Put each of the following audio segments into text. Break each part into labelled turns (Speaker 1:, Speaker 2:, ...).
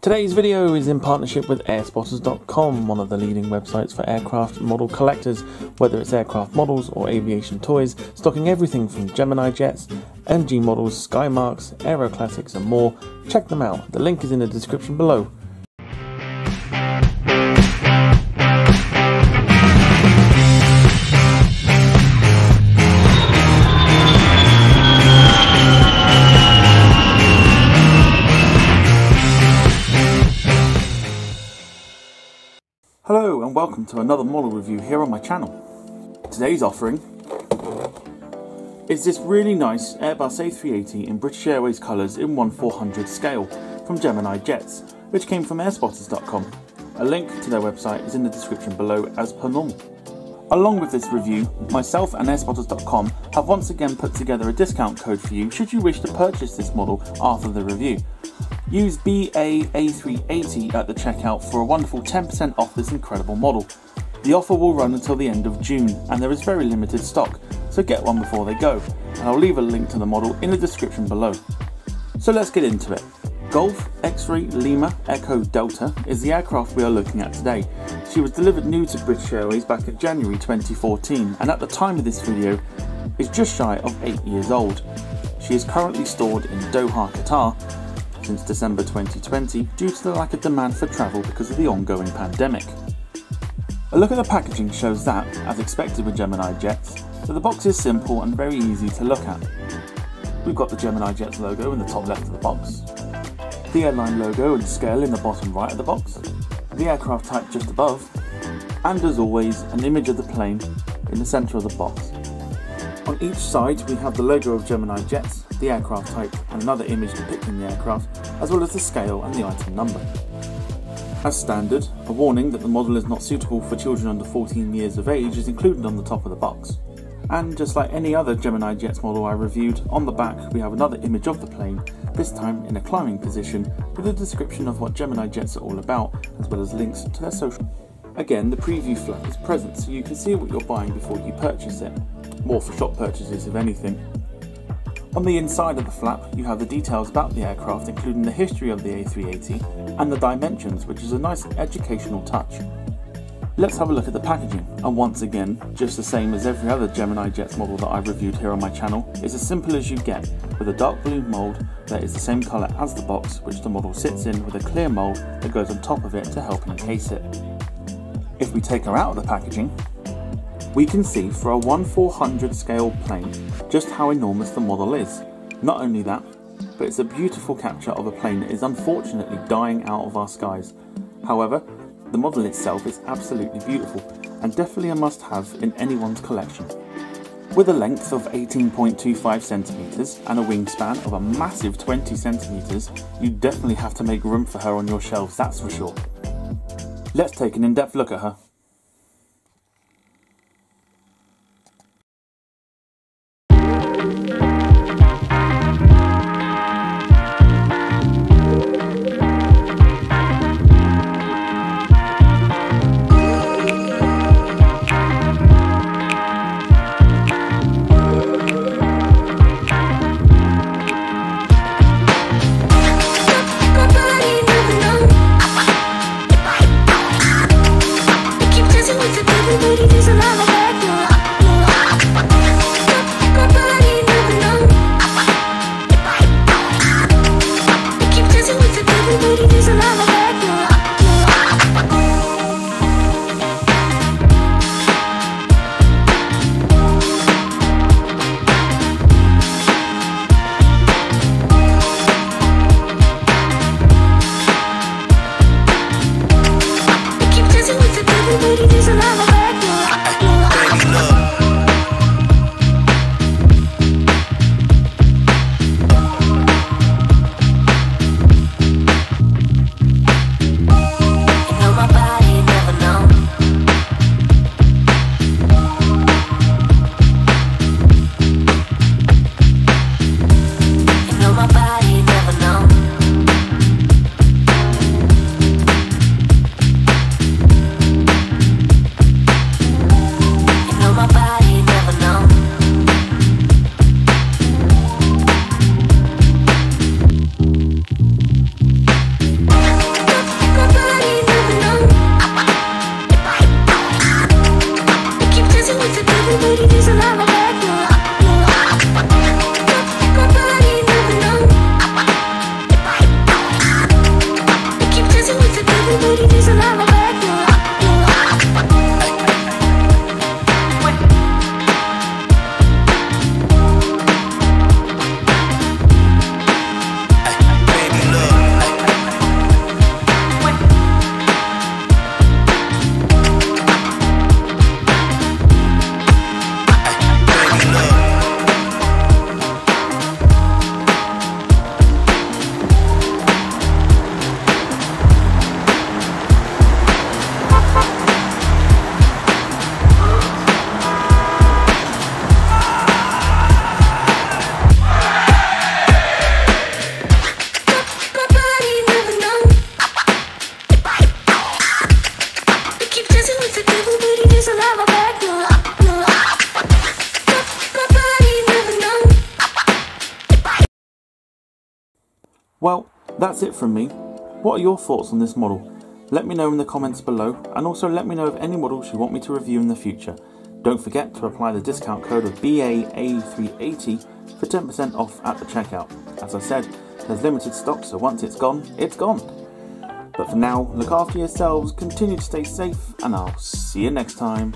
Speaker 1: Today's video is in partnership with airspotters.com, one of the leading websites for aircraft model collectors, whether it's aircraft models or aviation toys, stocking everything from Gemini Jets, MG models, Skymarks, Aero Classics and more. Check them out, the link is in the description below. Hello and welcome to another model review here on my channel. Today's offering is this really nice Airbus A380 in British Airways colours in 1/400 scale from Gemini Jets, which came from airspotters.com. A link to their website is in the description below as per normal. Along with this review, myself and airspotters.com have once again put together a discount code for you should you wish to purchase this model after the review. Use BA A380 at the checkout for a wonderful 10% off this incredible model. The offer will run until the end of June and there is very limited stock, so get one before they go, and I'll leave a link to the model in the description below. So let's get into it. Golf X-Ray Lima Echo Delta is the aircraft we are looking at today. She was delivered new to British Airways back in January 2014 and at the time of this video is just shy of 8 years old. She is currently stored in Doha, Qatar since December 2020 due to the lack of demand for travel because of the ongoing pandemic. A look at the packaging shows that, as expected with Gemini Jets, that the box is simple and very easy to look at. We've got the Gemini Jets logo in the top left of the box, the airline logo and scale in the bottom right of the box, the aircraft type just above, and as always an image of the plane in the centre of the box. On each side we have the logo of Gemini Jets, the aircraft type and another image depicting the aircraft, as well as the scale and the item number. As standard, a warning that the model is not suitable for children under 14 years of age is included on the top of the box. And just like any other Gemini Jets model I reviewed, on the back we have another image of the plane, this time in a climbing position, with a description of what Gemini Jets are all about, as well as links to their social. Again, the preview flap is present so you can see what you're buying before you purchase it. More for shop purchases if anything. On the inside of the flap you have the details about the aircraft, including the history of the A380 and the dimensions, which is a nice educational touch. Let's have a look at the packaging, and once again, just the same as every other Gemini Jets model that I've reviewed here on my channel, it's as simple as you get, with a dark blue mould that is the same colour as the box which the model sits in, with a clear mould that goes on top of it to help encase it. If we take her out of the packaging, we can see for a 1/400 scale plane just how enormous the model is. Not only that, but it's a beautiful capture of a plane that is unfortunately dying out of our skies. However, the model itself is absolutely beautiful and definitely a must-have in anyone's collection. With a length of 18.25 centimeters and a wingspan of a massive 20 centimeters, you definitely have to make room for her on your shelves, that's for sure. Let's take an in-depth look at her. Well, that's it from me. What are your thoughts on this model? Let me know in the comments below, and also let me know of any models you want me to review in the future. Don't forget to apply the discount code of BA A380 for 10% off at the checkout. As I said, there's limited stock, so once it's gone, it's gone. But for now, look after yourselves, continue to stay safe, and I'll see you next time.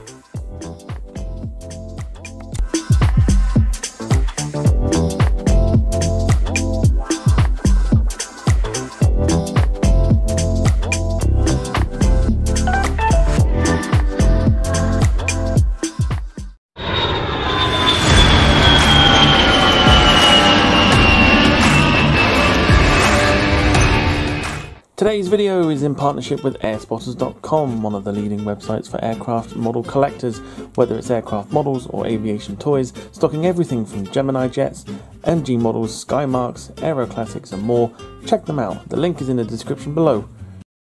Speaker 1: Today's video is in partnership with airspotters.com, one of the leading websites for aircraft model collectors, whether it's aircraft models or aviation toys, stocking everything from Gemini Jets, NG models, Skymarks, Aero Classics and more. Check them out, the link is in the description below.